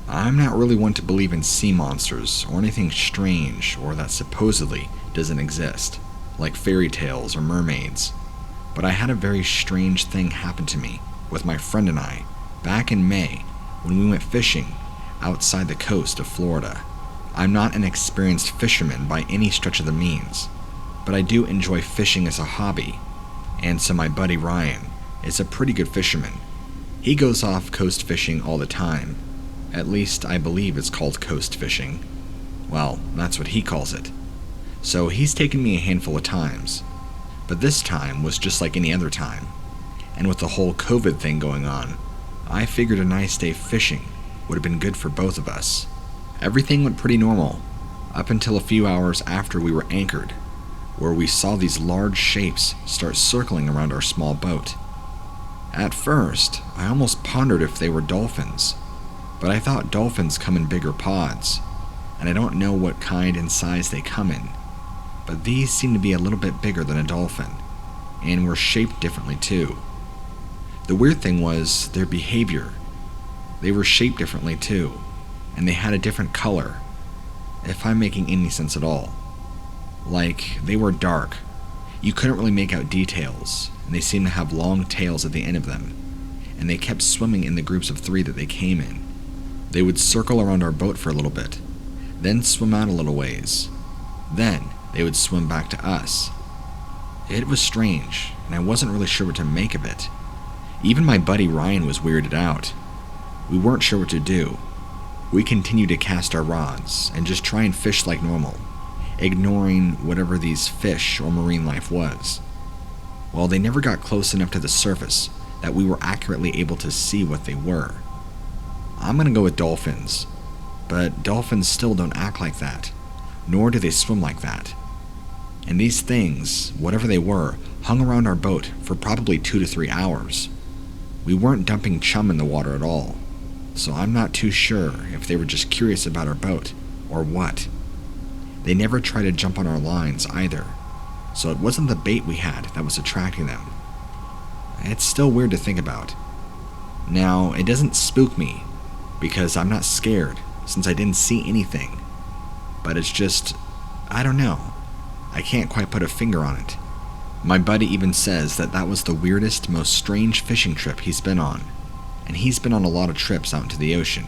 I'm not really one to believe in sea monsters or anything strange or that supposedly doesn't exist, like fairy tales or mermaids. But I had a very strange thing happen to me with my friend and I back in May when we went fishing outside the coast of Florida. I'm not an experienced fisherman by any stretch of the means, but I do enjoy fishing as a hobby, and so my buddy Ryan is a pretty good fisherman. He goes off coast fishing all the time. At least I believe it's called coast fishing. Well, that's what he calls it. So he's taken me a handful of times, but this time was just like any other time. And with the whole COVID thing going on, I figured a nice day fishing would have been good for both of us. Everything went pretty normal, up until a few hours after we were anchored, where we saw these large shapes start circling around our small boat. At first, I almost pondered if they were dolphins, but I thought dolphins come in bigger pods, and I don't know what kind and size they come in, but these seem to be a little bit bigger than a dolphin, and were shaped differently too. The weird thing was their behavior. They were shaped differently too, and they had a different color, if I'm making any sense at all. Like, they were dark. You couldn't really make out details, and they seemed to have long tails at the end of them, and they kept swimming in the groups of 3 that they came in. They would circle around our boat for a little bit, then swim out a little ways. Then they would swim back to us. It was strange, and I wasn't really sure what to make of it. Even my buddy Ryan was weirded out. We weren't sure what to do. We continued to cast our rods and just try and fish like normal, ignoring whatever these fish or marine life was. Well, they never got close enough to the surface that we were accurately able to see what they were. I'm gonna go with dolphins, but dolphins still don't act like that, nor do they swim like that. And these things, whatever they were, hung around our boat for probably 2 to 3 hours. We weren't dumping chum in the water at all, so I'm not too sure if they were just curious about our boat or what. They never tried to jump on our lines either, so it wasn't the bait we had that was attracting them. It's still weird to think about. Now, it doesn't spook me, because I'm not scared since I didn't see anything, but it's just, I don't know. I can't quite put a finger on it. My buddy even says that that was the weirdest, most strange fishing trip he's been on, and he's been on a lot of trips out into the ocean,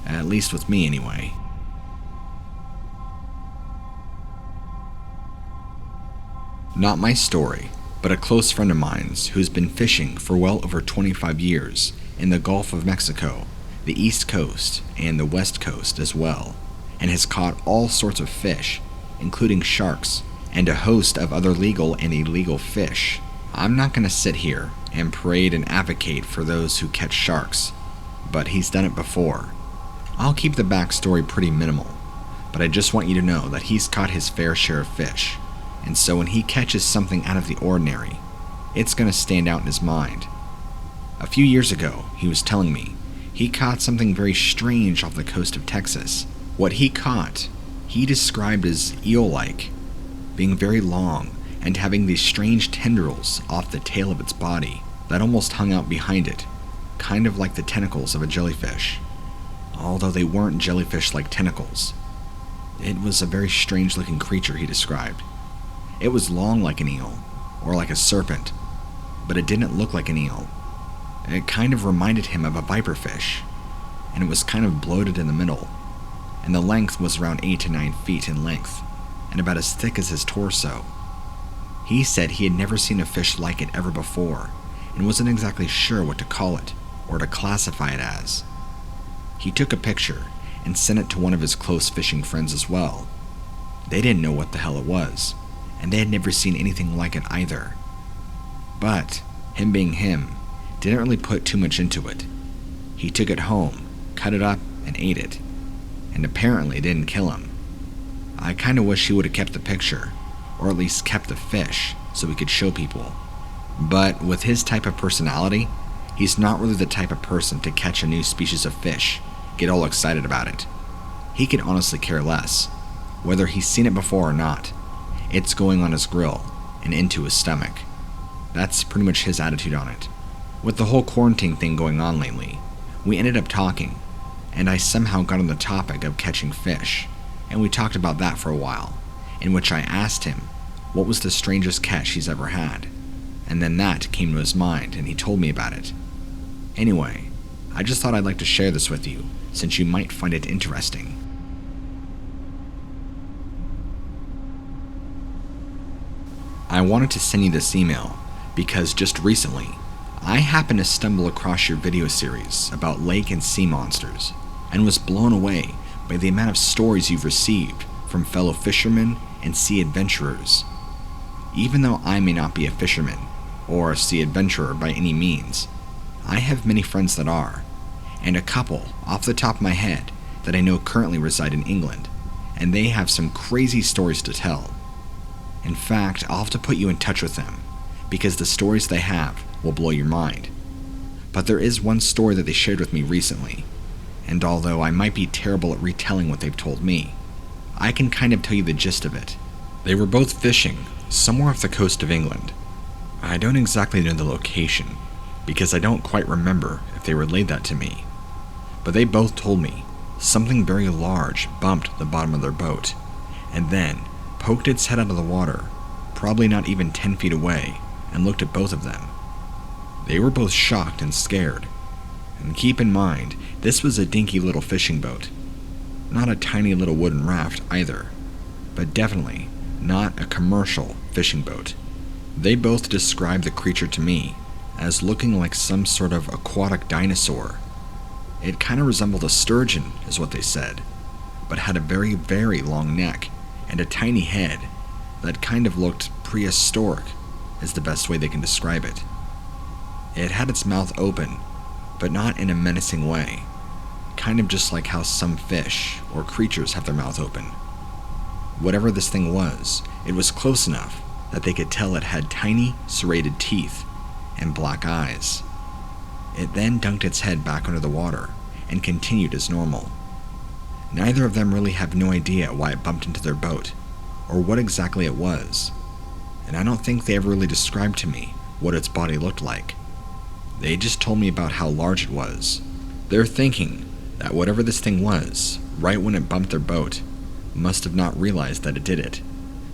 at least with me anyway. Not my story, but a close friend of mine's who's been fishing for well over 25 years in the Gulf of Mexico, the East Coast, and the West Coast as well, and has caught all sorts of fish, including sharks, and a host of other legal and illegal fish. I'm not going to sit here and parade and advocate for those who catch sharks, but he's done it before. I'll keep the backstory pretty minimal, but I just want you to know that he's caught his fair share of fish, and so when he catches something out of the ordinary, it's going to stand out in his mind. A few years ago, he was telling me, he caught something very strange off the coast of Texas. What he caught, he described as eel-like, being very long and having these strange tendrils off the tail of its body that almost hung out behind it, kind of like the tentacles of a jellyfish, although they weren't jellyfish-like tentacles. It was a very strange-looking creature, he described. It was long like an eel, or like a serpent, but it didn't look like an eel. It kind of reminded him of a viperfish, and it was kind of bloated in the middle, and the length was around 8 to 9 feet in length, and about as thick as his torso. He said he had never seen a fish like it ever before, and wasn't exactly sure what to call it, or to classify it as. He took a picture, and sent it to one of his close fishing friends as well. They didn't know what the hell it was, and they had never seen anything like it either. But, him being him, didn't really put too much into it. He took it home, cut it up, and ate it, and apparently it didn't kill him. I kinda wish he would've kept the picture, or at least kept the fish, so we could show people. But with his type of personality, he's not really the type of person to catch a new species of fish, get all excited about it. He could honestly care less, whether he's seen it before or not. It's going on his grill, and into his stomach. That's pretty much his attitude on it. With the whole quarantine thing going on lately, we ended up talking, and I somehow got on the topic of catching fish, and we talked about that for a while, in which I asked him what was the strangest catch he's ever had, and then that came to his mind and he told me about it. Anyway, I just thought I'd like to share this with you, since you might find it interesting. I wanted to send you this email because just recently, I happened to stumble across your video series about lake and sea monsters, and was blown away by the amount of stories you've received from fellow fishermen and sea adventurers. Even though I may not be a fisherman or a sea adventurer by any means, I have many friends that are, and a couple off the top of my head that I know currently reside in England, and they have some crazy stories to tell. In fact, I'll have to put you in touch with them, because the stories they have will blow your mind. But there is one story that they shared with me recently, and although I might be terrible at retelling what they've told me, I can kind of tell you the gist of it. They were both fishing somewhere off the coast of England. I don't exactly know the location, because I don't quite remember if they relayed that to me, but they both told me something very large bumped the bottom of their boat, and then poked its head out of the water, probably not even 10 feet away, and looked at both of them. They were both shocked and scared. And keep in mind, this was a dinky little fishing boat. Not a tiny little wooden raft either, but definitely not a commercial fishing boat. They both described the creature to me as looking like some sort of aquatic dinosaur. It kind of resembled a sturgeon, is what they said, but had a very, very long neck and a tiny head that kind of looked prehistoric, is the best way they can describe it. It had its mouth open, but not in a menacing way, kind of just like how some fish or creatures have their mouth open. Whatever this thing was, it was close enough that they could tell it had tiny, serrated teeth and black eyes. It then dunked its head back under the water and continued as normal. Neither of them really have no idea why it bumped into their boat, or what exactly it was, and I don't think they ever really described to me what its body looked like. They just told me about how large it was. They're thinking that whatever this thing was, right when it bumped their boat, must have not realized that it did it,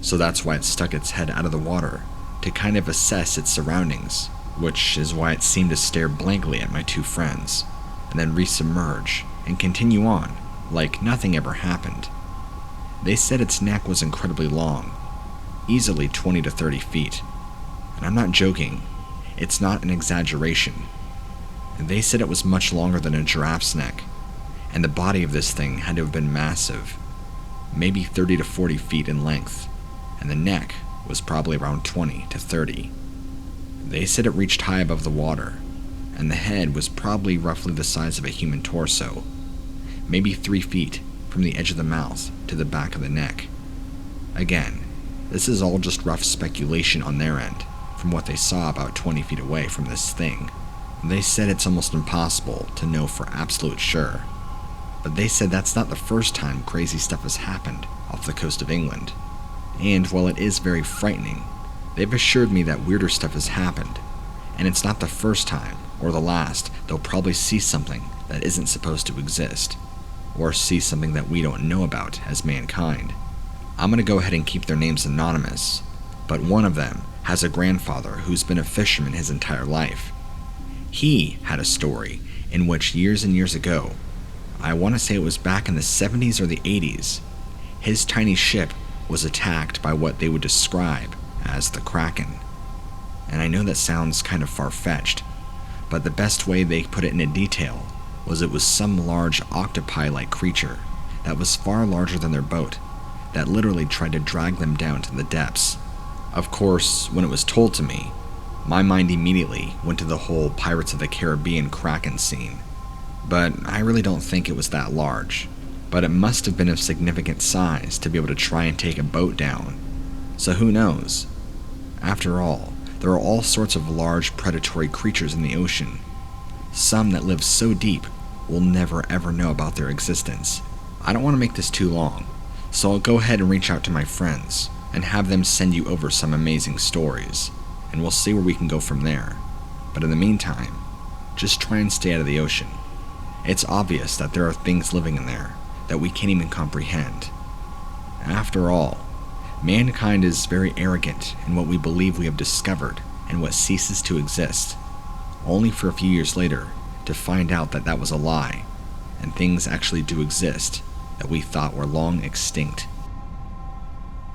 so that's why it stuck its head out of the water to kind of assess its surroundings, which is why it seemed to stare blankly at my two friends, and then resubmerge and continue on like nothing ever happened. They said its neck was incredibly long, easily 20 to 30 feet, and I'm not joking, it's not an exaggeration. And they said it was much longer than a giraffe's neck, and the body of this thing had to have been massive, maybe 30 to 40 feet in length, and the neck was probably around 20 to 30. They said it reached high above the water, and the head was probably roughly the size of a human torso, maybe 3 feet from the edge of the mouth to the back of the neck. Again, this is all just rough speculation on their end, from what they saw about 20 feet away from this thing. They said it's almost impossible to know for absolute sure, but they said that's not the first time crazy stuff has happened off the coast of England. And while it is very frightening, they've assured me that weirder stuff has happened, and it's not the first time or the last they'll probably see something that isn't supposed to exist, or see something that we don't know about as mankind. I'm going to go ahead and keep their names anonymous, but one of them has a grandfather who's been a fisherman his entire life. He had a story in which years and years ago, I want to say it was back in the 70s or the 80s, his tiny ship was attacked by what they would describe as the Kraken. And I know that sounds kind of far-fetched, but the best way they put it in detail was it was some large octopi-like creature that was far larger than their boat, that literally tried to drag them down to the depths. Of course, when it was told to me, my mind immediately went to the whole Pirates of the Caribbean Kraken scene. But I really don't think it was that large, but it must have been of significant size to be able to try and take a boat down. So who knows? After all, there are all sorts of large predatory creatures in the ocean. Some that live so deep we'll never ever know about their existence. I don't want to make this too long, so I'll go ahead and reach out to my friends and have them send you over some amazing stories, and we'll see where we can go from there. But in the meantime, just try and stay out of the ocean. It's obvious that there are things living in there that we can't even comprehend. After all, mankind is very arrogant in what we believe we have discovered and what ceases to exist, only for a few years later to find out that that was a lie, and things actually do exist that we thought were long extinct